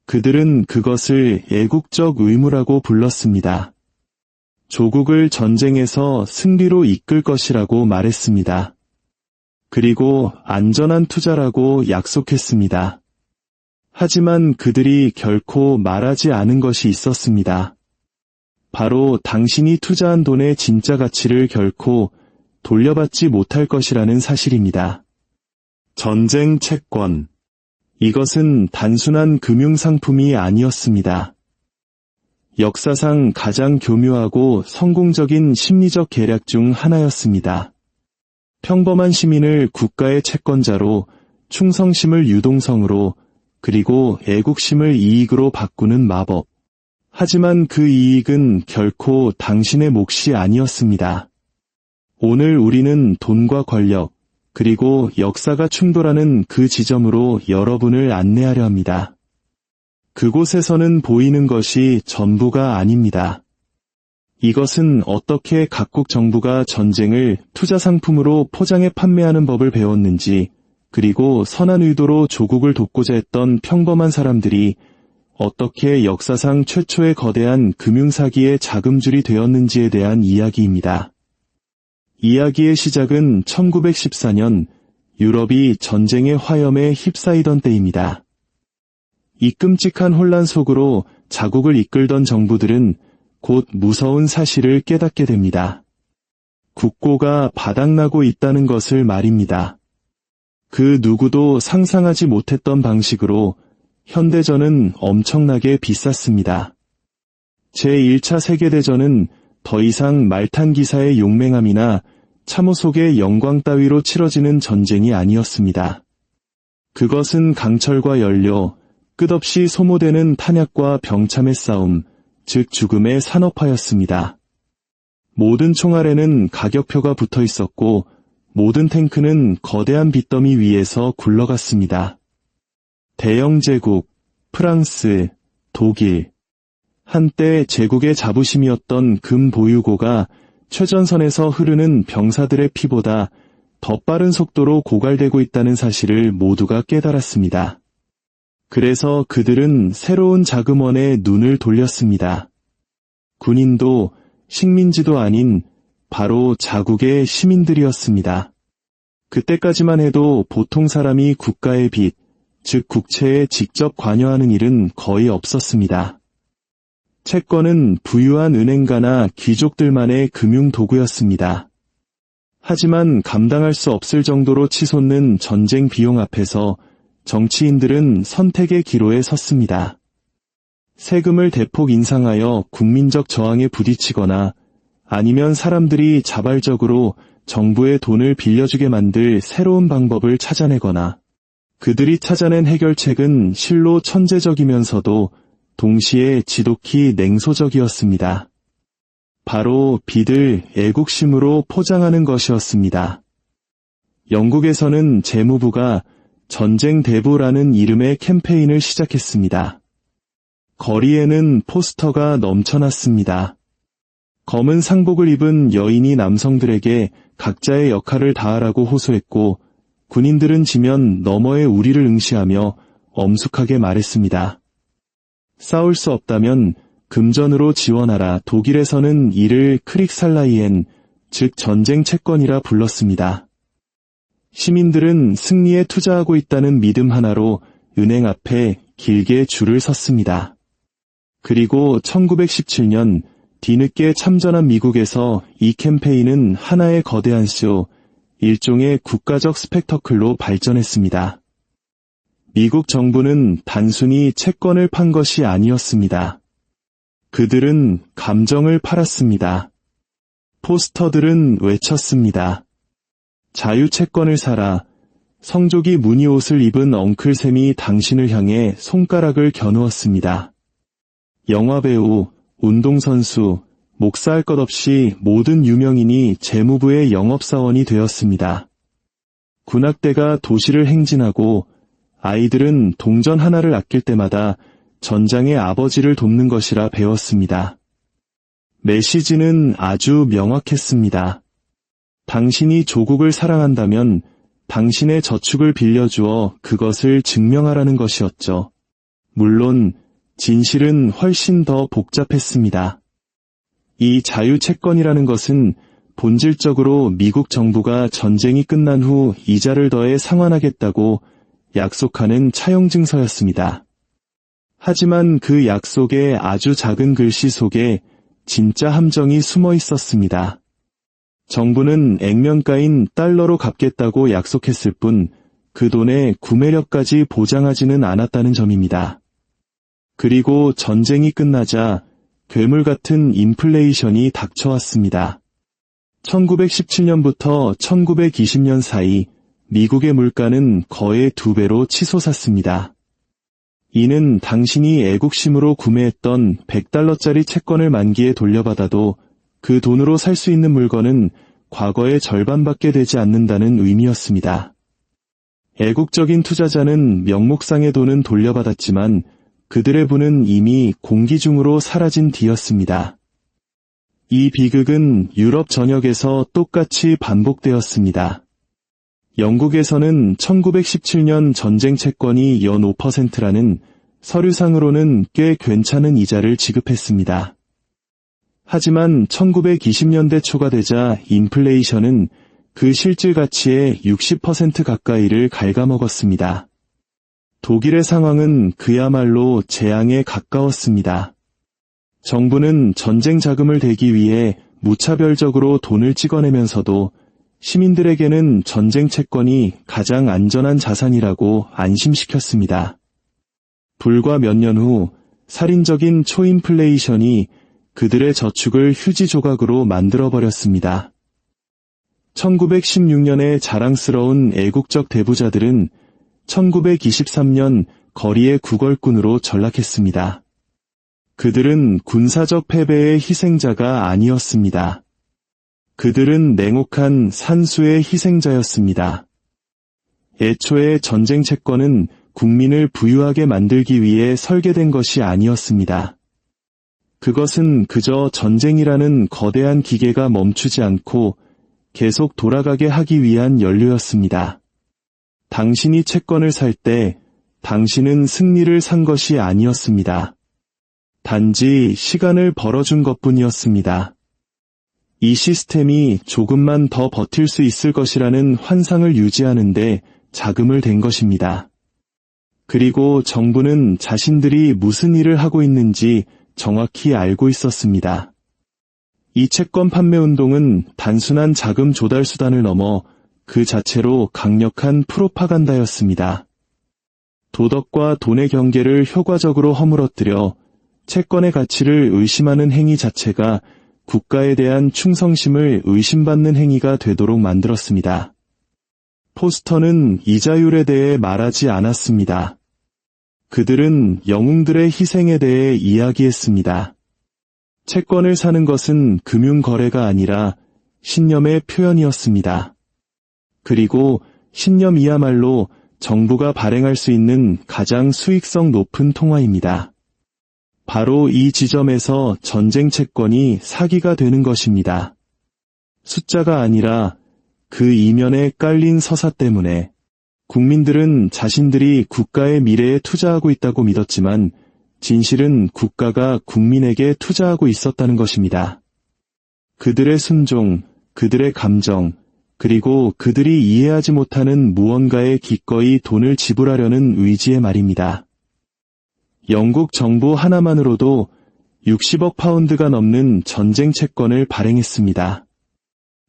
그들은 그것을 애국적 의무라고 불렀습니다. 조국을 전쟁에서 승리로 이끌 것이라고 말했습니다. 그리고 안전한 투자라고 약속했습니다. 하지만 그들이 결코 말하지 않은 것이 있었습니다. 바로 당신이 투자한 돈의 진짜 가치를 결코 돌려받지 못할 것이라는 사실입니다. 전쟁 채권. 이것은 단순한 금융상품이 아니었습니다. 역사상 가장 교묘하고 성공적인 심리적 계략 중 하나였습니다. 평범한 시민을 국가의 채권자로, 충성심을 유동성으로, 그리고 애국심을 이익으로 바꾸는 마법. 하지만 그 이익은 결코 당신의 몫이 아니었습니다. 오늘 우리는 돈과 권력, 그리고 역사가 충돌하는 그 지점으로 여러분을 안내하려 합니다. 그곳에서는 보이는 것이 전부가 아닙니다. 이것은 어떻게 각국 정부가 전쟁을 투자 상품으로 포장해 판매하는 법을 배웠는지, 그리고 선한 의도로 조국을 돕고자 했던 평범한 사람들이 어떻게 역사상 최초의 거대한 금융사기의 자금줄이 되었는지에 대한 이야기입니다. 이야기의 시작은 1914년 유럽이 전쟁의 화염에 휩싸이던 때입니다. 이 끔찍한 혼란 속으로 자국을 이끌던 정부들은 곧 무서운 사실을 깨닫게 됩니다. 국고가 바닥나고 있다는 것을 말입니다. 그 누구도 상상하지 못했던 방식으로 현대전은 엄청나게 비쌌습니다. 제1차 세계대전은 더 이상 말탄 기사의 용맹함이나 참호 속의 영광 따위로 치러지는 전쟁이 아니었습니다. 그것은 강철과 연료, 끝없이 소모되는 탄약과 병참의 싸움, 즉 죽음의 산업화였습니다. 모든 총알에는 가격표가 붙어 있었고 모든 탱크는 거대한 빚더미 위에서 굴러갔습니다. 대영 제국, 프랑스, 독일, 한때 제국의 자부심이었던 금 보유고가 최전선에서 흐르는 병사들의 피보다 더 빠른 속도로 고갈되고 있다는 사실을 모두가 깨달았습니다. 그래서 그들은 새로운 자금원에 눈을 돌렸습니다. 군인도 식민지도 아닌 바로 자국의 시민들이었습니다. 그때까지만 해도 보통 사람이 국가의 빚, 즉 국채에 직접 관여하는 일은 거의 없었습니다. 채권은 부유한 은행가나 귀족들만의 금융 도구였습니다. 하지만 감당할 수 없을 정도로 치솟는 전쟁 비용 앞에서 정치인들은 선택의 기로에 섰습니다. 세금을 대폭 인상하여 국민적 저항에 부딪히거나 아니면 사람들이 자발적으로 정부의 돈을 빌려주게 만들 새로운 방법을 찾아내거나 그들이 찾아낸 해결책은 실로 천재적이면서도 동시에 지독히 냉소적이었습니다. 바로 빚을 애국심으로 포장하는 것이었습니다. 영국에서는 재무부가 전쟁 대부라는 이름의 캠페인을 시작했습니다. 거리에는 포스터가 넘쳐났습니다. 검은 상복을 입은 여인이 남성들에게 각자의 역할을 다하라고 호소했고 군인들은 지면 너머의 우리를 응시하며 엄숙하게 말했습니다. 싸울 수 없다면 금전으로 지원하라. 독일에서는 이를 크릭살라이엔, 즉 전쟁 채권이라 불렀습니다. 시민들은 승리에 투자하고 있다는 믿음 하나로 은행 앞에 길게 줄을 섰습니다. 그리고 1917년 뒤늦게 참전한 미국에서 이 캠페인은 하나의 거대한 쇼, 일종의 국가적 스펙터클로 발전했습니다. 미국 정부는 단순히 채권을 판 것이 아니었습니다. 그들은 감정을 팔았습니다. 포스터들은 외쳤습니다. 자유채권을 사라. 성족이 무늬 옷을 입은 엉클샘이 당신을 향해 손가락을 겨누었습니다. 영화배우, 운동선수, 목사할 것 없이 모든 유명인이 재무부의 영업사원이 되었습니다. 군악대가 도시를 행진하고 아이들은 동전 하나를 아낄 때마다 전장의 아버지를 돕는 것이라 배웠습니다. 메시지는 아주 명확했습니다. 당신이 조국을 사랑한다면 당신의 저축을 빌려주어 그것을 증명하라는 것이었죠. 물론 진실은 훨씬 더 복잡했습니다. 이 자유채권이라는 것은 본질적으로 미국 정부가 전쟁이 끝난 후 이자를 더해 상환하겠다고 약속하는 차용증서였습니다. 하지만 그 약속의 아주 작은 글씨 속에 진짜 함정이 숨어 있었습니다. 정부는 액면가인 달러로 갚겠다고 약속했을 뿐 그 돈의 구매력까지 보장하지는 않았다는 점입니다. 그리고 전쟁이 끝나자 괴물 같은 인플레이션이 닥쳐왔습니다. 1917년부터 1920년 사이 미국의 물가는 거의 2배로 치솟았습니다. 이는 당신이 애국심으로 구매했던 100달러짜리 채권을 만기에 돌려받아도 그 돈으로 살 수 있는 물건은 과거의 절반밖에 되지 않는다는 의미였습니다. 애국적인 투자자는 명목상의 돈은 돌려받았지만 그들의 부는 이미 공기 중으로 사라진 뒤였습니다. 이 비극은 유럽 전역에서 똑같이 반복되었습니다. 영국에서는 1917년 전쟁 채권이 연 5%라는 서류상으로는 꽤 괜찮은 이자를 지급했습니다. 하지만 1920년대 초가 되자 인플레이션은 그 실질 가치의 60% 가까이를 갉아먹었습니다. 독일의 상황은 그야말로 재앙에 가까웠습니다. 정부는 전쟁 자금을 대기 위해 무차별적으로 돈을 찍어내면서도 시민들에게는 전쟁 채권이 가장 안전한 자산이라고 안심시켰습니다. 불과 몇 년 후 살인적인 초인플레이션이 그들의 저축을 휴지 조각으로 만들어버렸습니다. 1916년의 자랑스러운 애국적 대부자들은 1923년 거리의 구걸꾼으로 전락했습니다. 그들은 군사적 패배의 희생자가 아니었습니다. 그들은 냉혹한 산수의 희생자였습니다. 애초에 전쟁 채권은 국민을 부유하게 만들기 위해 설계된 것이 아니었습니다. 그것은 그저 전쟁이라는 거대한 기계가 멈추지 않고 계속 돌아가게 하기 위한 연료였습니다. 당신이 채권을 살 때 당신은 승리를 산 것이 아니었습니다. 단지 시간을 벌어준 것뿐이었습니다. 이 시스템이 조금만 더 버틸 수 있을 것이라는 환상을 유지하는데 자금을 댄 것입니다. 그리고 정부는 자신들이 무슨 일을 하고 있는지 정확히 알고 있었습니다. 이 채권 판매 운동은 단순한 자금 조달 수단을 넘어 그 자체로 강력한 프로파간다였습니다. 도덕과 돈의 경계를 효과적으로 허물어뜨려 채권의 가치를 의심하는 행위 자체가 국가에 대한 충성심을 의심받는 행위가 되도록 만들었습니다. 포스터는 이자율에 대해 말하지 않았습니다. 그들은 영웅들의 희생에 대해 이야기했습니다. 채권을 사는 것은 금융거래가 아니라 신념의 표현이었습니다. 그리고 신념이야말로 정부가 발행할 수 있는 가장 수익성 높은 통화입니다. 바로 이 지점에서 전쟁 채권이 사기가 되는 것입니다. 숫자가 아니라 그 이면에 깔린 서사 때문에 국민들은 자신들이 국가의 미래에 투자하고 있다고 믿었지만 진실은 국가가 국민에게 투자하고 있었다는 것입니다. 그들의 순종, 그들의 감정, 그리고 그들이 이해하지 못하는 무언가에 기꺼이 돈을 지불하려는 의지의 말입니다. 영국 정부 하나만으로도 60억 파운드가 넘는 전쟁 채권을 발행했습니다.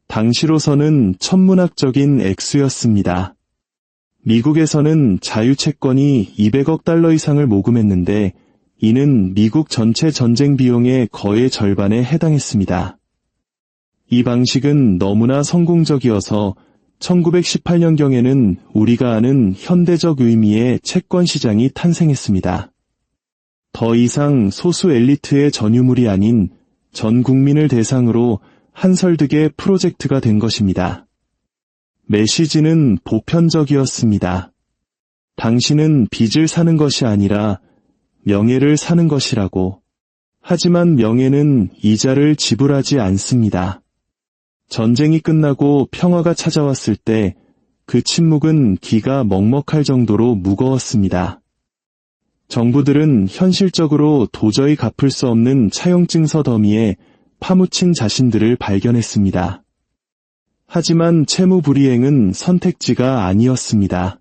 당시로서는 천문학적인 액수였습니다. 미국에서는 자유채권이 200억 달러 이상을 모금했는데 이는 미국 전체 전쟁 비용의 거의 절반에 해당했습니다. 이 방식은 너무나 성공적이어서 1918년경에는 우리가 아는 현대적 의미의 채권 시장이 탄생했습니다. 더 이상 소수 엘리트의 전유물이 아닌 전 국민을 대상으로 한설득의 프로젝트가 된 것입니다. 메시지는 보편적이었습니다. 당신은 빚을 사는 것이 아니라 명예를 사는 것이라고. 하지만 명예는 이자를 지불하지 않습니다. 전쟁이 끝나고 평화가 찾아왔을 때 그 침묵은 기가 먹먹할 정도로 무거웠습니다. 정부들은 현실적으로 도저히 갚을 수 없는 차용증서 더미에 파묻힌 자신들을 발견했습니다. 하지만 채무 불이행은 선택지가 아니었습니다.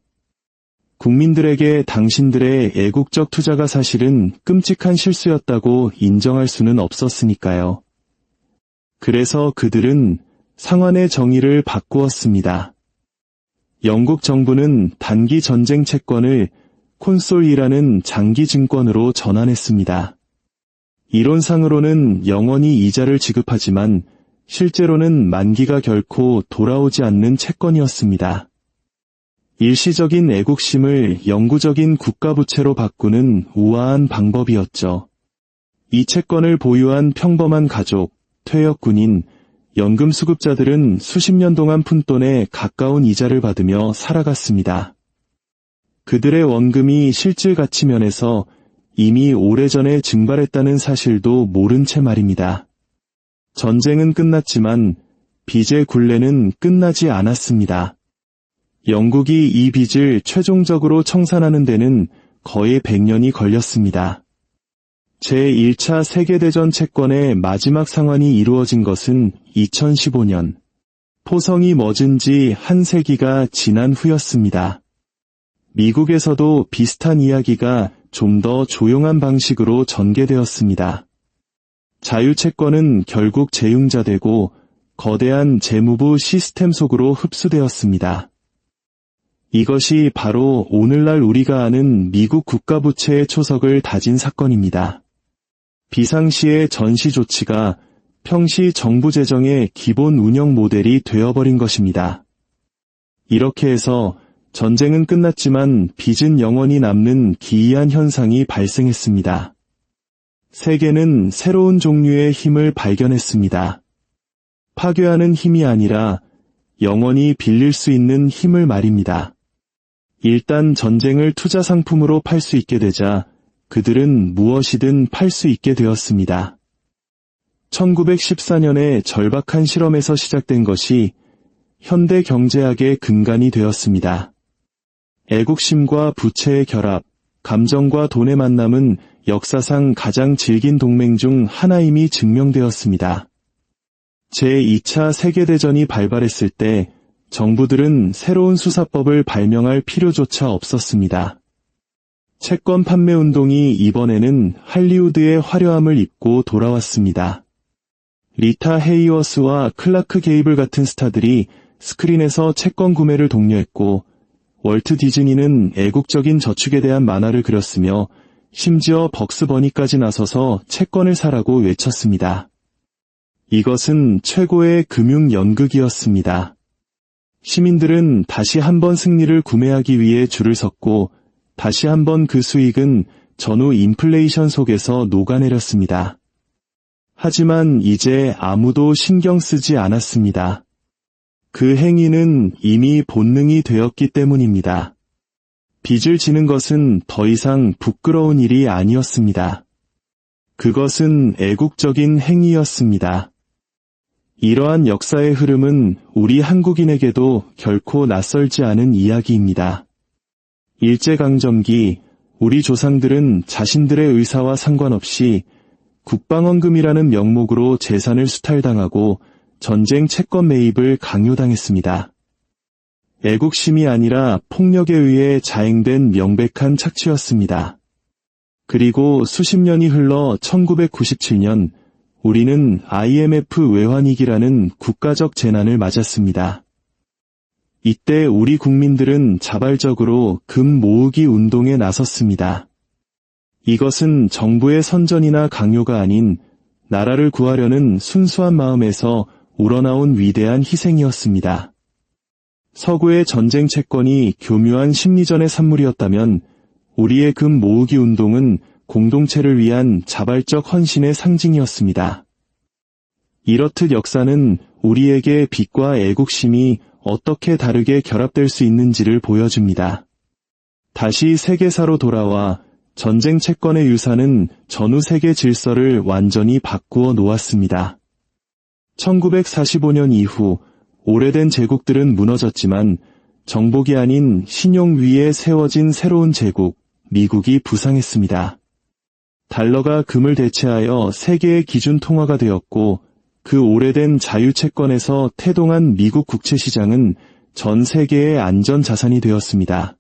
국민들에게 당신들의 애국적 투자가 사실은 끔찍한 실수였다고 인정할 수는 없었으니까요. 그래서 그들은 상환의 정의를 바꾸었습니다. 영국 정부는 단기 전쟁 채권을 콘솔이라는 장기 증권으로 전환했습니다. 이론상으로는 영원히 이자를 지급하지만 실제로는 만기가 결코 돌아오지 않는 채권이었습니다. 일시적인 애국심을 영구적인 국가부채로 바꾸는 우아한 방법이었죠. 이 채권을 보유한 평범한 가족, 퇴역 군인, 연금 수급자들은 수십 년 동안 푼돈에 가까운 이자를 받으며 살아갔습니다. 그들의 원금이 실질 가치 면에서 이미 오래전에 증발했다는 사실도 모른 채 말입니다. 전쟁은 끝났지만 빚의 굴레는 끝나지 않았습니다. 영국이 이 빚을 최종적으로 청산하는 데는 거의 100년이 걸렸습니다. 제1차 세계대전 채권의 마지막 상환이 이루어진 것은 2015년, 포성이 멎은 지 한 세기가 지난 후였습니다. 미국에서도 비슷한 이야기가 좀 더 조용한 방식으로 전개되었습니다. 자유채권은 결국 재융자되고 거대한 재무부 시스템 속으로 흡수되었습니다. 이것이 바로 오늘날 우리가 아는 미국 국가부채의 초석을 다진 사건입니다. 비상시의 전시 조치가 평시 정부 재정의 기본 운영 모델이 되어버린 것입니다. 이렇게 해서 전쟁은 끝났지만 빚은 영원히 남는 기이한 현상이 발생했습니다. 세계는 새로운 종류의 힘을 발견했습니다. 파괴하는 힘이 아니라 영원히 빌릴 수 있는 힘을 말입니다. 일단 전쟁을 투자 상품으로 팔 수 있게 되자 그들은 무엇이든 팔 수 있게 되었습니다. 1914년에 절박한 실험에서 시작된 것이 현대 경제학의 근간이 되었습니다. 애국심과 부채의 결합, 감정과 돈의 만남은 역사상 가장 질긴 동맹 중 하나임이 증명되었습니다. 제2차 세계대전이 발발했을 때 정부들은 새로운 수사법을 발명할 필요조차 없었습니다. 채권 판매 운동이 이번에는 할리우드의 화려함을 입고 돌아왔습니다. 리타 헤이워스와 클라크 게이블 같은 스타들이 스크린에서 채권 구매를 독려했고 월트 디즈니는 애국적인 저축에 대한 만화를 그렸으며 심지어 벅스 버니까지 나서서 채권을 사라고 외쳤습니다. 이것은 최고의 금융 연극이었습니다. 시민들은 다시 한번 승리를 구매하기 위해 줄을 섰고 다시 한번 그 수익은 전후 인플레이션 속에서 녹아내렸습니다. 하지만 이제 아무도 신경 쓰지 않았습니다. 그 행위는 이미 본능이 되었기 때문입니다. 빚을 지는 것은 더 이상 부끄러운 일이 아니었습니다. 그것은 애국적인 행위였습니다. 이러한 역사의 흐름은 우리 한국인에게도 결코 낯설지 않은 이야기입니다. 일제강점기 우리 조상들은 자신들의 의사와 상관없이 국방원금이라는 명목으로 재산을 수탈당하고 전쟁 채권 매입을 강요당했습니다. 애국심이 아니라 폭력에 의해 자행된 명백한 착취였습니다. 그리고 수십 년이 흘러 1997년 우리는 IMF 외환위기라는 국가적 재난을 맞았습니다. 이때 우리 국민들은 자발적으로 금 모으기 운동에 나섰습니다. 이것은 정부의 선전이나 강요가 아닌 나라를 구하려는 순수한 마음에서 우러나온 위대한 희생이었습니다. 서구의 전쟁 채권이 교묘한 심리전의 산물이었다면 우리의 금 모으기 운동은 공동체를 위한 자발적 헌신의 상징이었습니다. 이렇듯 역사는 우리에게 빚과 애국심이 어떻게 다르게 결합될 수 있는지를 보여줍니다. 다시 세계사로 돌아와 전쟁 채권의 유산은 전후 세계 질서를 완전히 바꾸어 놓았습니다. 1945년 이후 오래된 제국들은 무너졌지만 정복이 아닌 신용 위에 세워진 새로운 제국, 미국이 부상했습니다. 달러가 금을 대체하여 세계의 기준 통화가 되었고 그 오래된 자유채권에서 태동한 미국 국채시장은 전 세계의 안전자산이 되었습니다.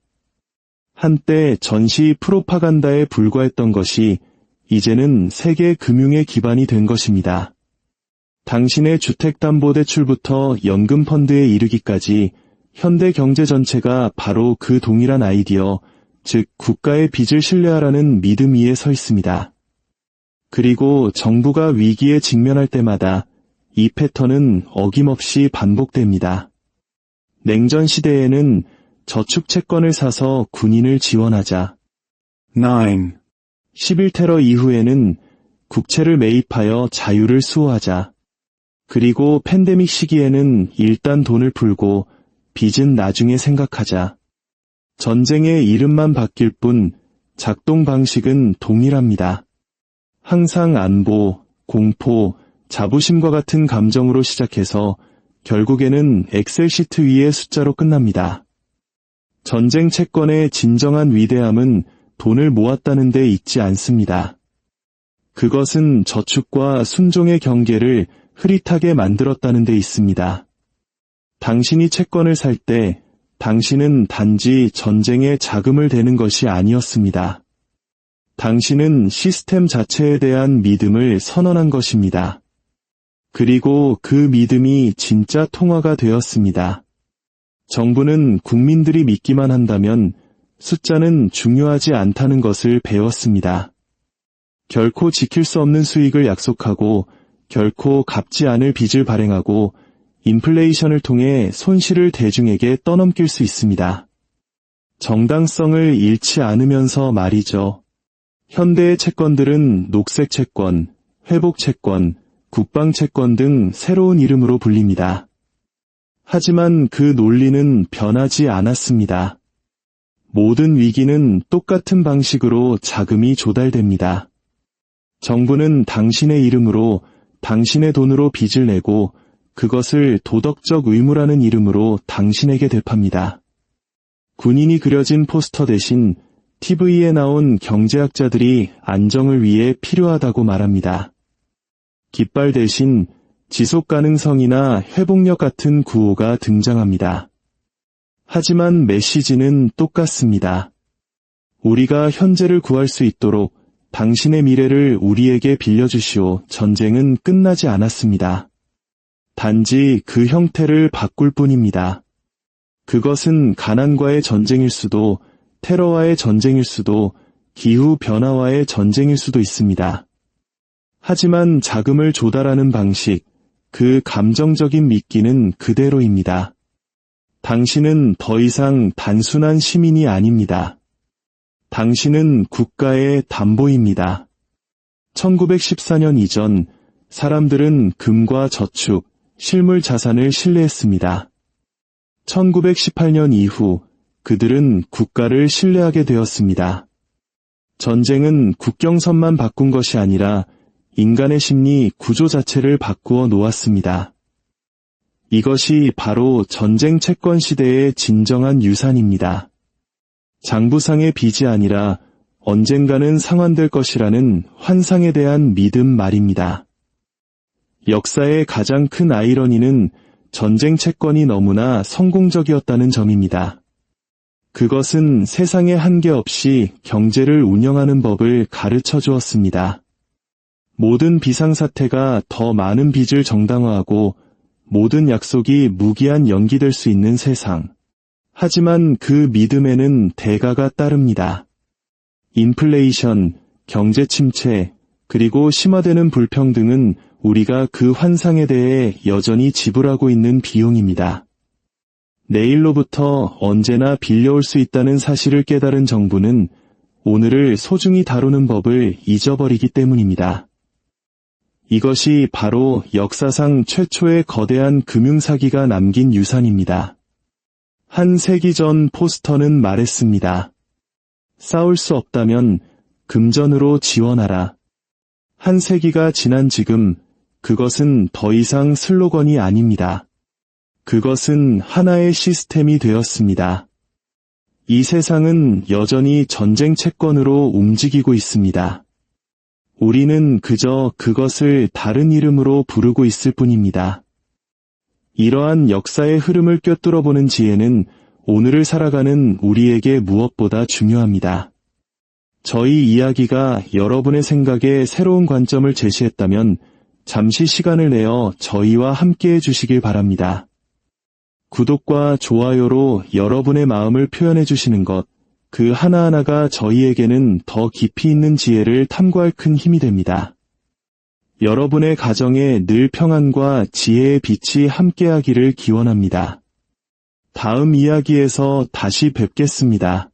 한때 전시 프로파간다에 불과했던 것이 이제는 세계 금융의 기반이 된 것입니다. 당신의 주택담보대출부터 연금펀드에 이르기까지 현대 경제 전체가 바로 그 동일한 아이디어, 즉 국가의 빚을 신뢰하라는 믿음 위에 서 있습니다. 그리고 정부가 위기에 직면할 때마다 이 패턴은 어김없이 반복됩니다. 냉전 시대에는 저축채권을 사서 군인을 지원하자. 9. 11테러 이후에는 국채를 매입하여 자유를 수호하자. 그리고 팬데믹 시기에는 일단 돈을 풀고 빚은 나중에 생각하자. 전쟁의 이름만 바뀔 뿐 작동 방식은 동일합니다. 항상 안보, 공포, 자부심과 같은 감정으로 시작해서 결국에는 엑셀 시트 위의 숫자로 끝납니다. 전쟁 채권의 진정한 위대함은 돈을 모았다는 데 있지 않습니다. 그것은 저축과 순종의 경계를 흐릿하게 만들었다는 데 있습니다. 당신이 채권을 살 때 당신은 단지 전쟁에 자금을 대는 것이 아니었습니다. 당신은 시스템 자체에 대한 믿음을 선언한 것입니다. 그리고 그 믿음이 진짜 통화가 되었습니다. 정부는 국민들이 믿기만 한다면 숫자는 중요하지 않다는 것을 배웠습니다. 결코 지킬 수 없는 수익을 약속하고 결코 갚지 않을 빚을 발행하고 인플레이션을 통해 손실을 대중에게 떠넘길 수 있습니다. 정당성을 잃지 않으면서 말이죠. 현대의 채권들은 녹색 채권, 회복 채권, 국방 채권 등 새로운 이름으로 불립니다. 하지만 그 논리는 변하지 않았습니다. 모든 위기는 똑같은 방식으로 자금이 조달됩니다. 정부는 당신의 이름으로 당신의 돈으로 빚을 내고 그것을 도덕적 의무라는 이름으로 당신에게 되팝니다. 군인이 그려진 포스터 대신 TV에 나온 경제학자들이 안정을 위해 필요하다고 말합니다. 깃발 대신 지속 가능성이나 회복력 같은 구호가 등장합니다. 하지만 메시지는 똑같습니다. 우리가 현재를 구할 수 있도록 당신의 미래를 우리에게 빌려주시오. 전쟁은 끝나지 않았습니다. 단지 그 형태를 바꿀 뿐입니다. 그것은 가난과의 전쟁일 수도, 테러와의 전쟁일 수도, 기후변화와의 전쟁일 수도 있습니다. 하지만 자금을 조달하는 방식, 그 감정적인 미끼는 그대로입니다. 당신은 더 이상 단순한 시민이 아닙니다. 당신은 국가의 담보입니다. 1914년 이전 사람들은 금과 저축, 실물 자산을 신뢰했습니다. 1918년 이후 그들은 국가를 신뢰하게 되었습니다. 전쟁은 국경선만 바꾼 것이 아니라 인간의 심리 구조 자체를 바꾸어 놓았습니다. 이것이 바로 전쟁 채권 시대의 진정한 유산입니다. 장부상의 빚이 아니라 언젠가는 상환될 것이라는 환상에 대한 믿음 말입니다. 역사의 가장 큰 아이러니는 전쟁 채권이 너무나 성공적이었다는 점입니다. 그것은 세상에 한계 없이 경제를 운영하는 법을 가르쳐 주었습니다. 모든 비상사태가 더 많은 빚을 정당화하고 모든 약속이 무기한 연기될 수 있는 세상. 하지만 그 믿음에는 대가가 따릅니다. 인플레이션, 경제 침체, 그리고 심화되는 불평등은 우리가 그 환상에 대해 여전히 지불하고 있는 비용입니다. 내일로부터 언제나 빌려올 수 있다는 사실을 깨달은 정부는 오늘을 소중히 다루는 법을 잊어버리기 때문입니다. 이것이 바로 역사상 최초의 거대한 금융사기가 남긴 유산입니다. 한 세기 전 포스터는 말했습니다. 싸울 수 없다면 금전으로 지원하라. 한 세기가 지난 지금 그것은 더 이상 슬로건이 아닙니다. 그것은 하나의 시스템이 되었습니다. 이 세상은 여전히 전쟁 채권으로 움직이고 있습니다. 우리는 그저 그것을 다른 이름으로 부르고 있을 뿐입니다. 이러한 역사의 흐름을 꿰뚫어 보는 지혜는 오늘을 살아가는 우리에게 무엇보다 중요합니다. 저희 이야기가 여러분의 생각에 새로운 관점을 제시했다면 잠시 시간을 내어 저희와 함께해 주시길 바랍니다. 구독과 좋아요로 여러분의 마음을 표현해 주시는 것, 그 하나하나가 저희에게는 더 깊이 있는 지혜를 탐구할 큰 힘이 됩니다. 여러분의 가정에 늘 평안과 지혜의 빛이 함께하기를 기원합니다. 다음 이야기에서 다시 뵙겠습니다.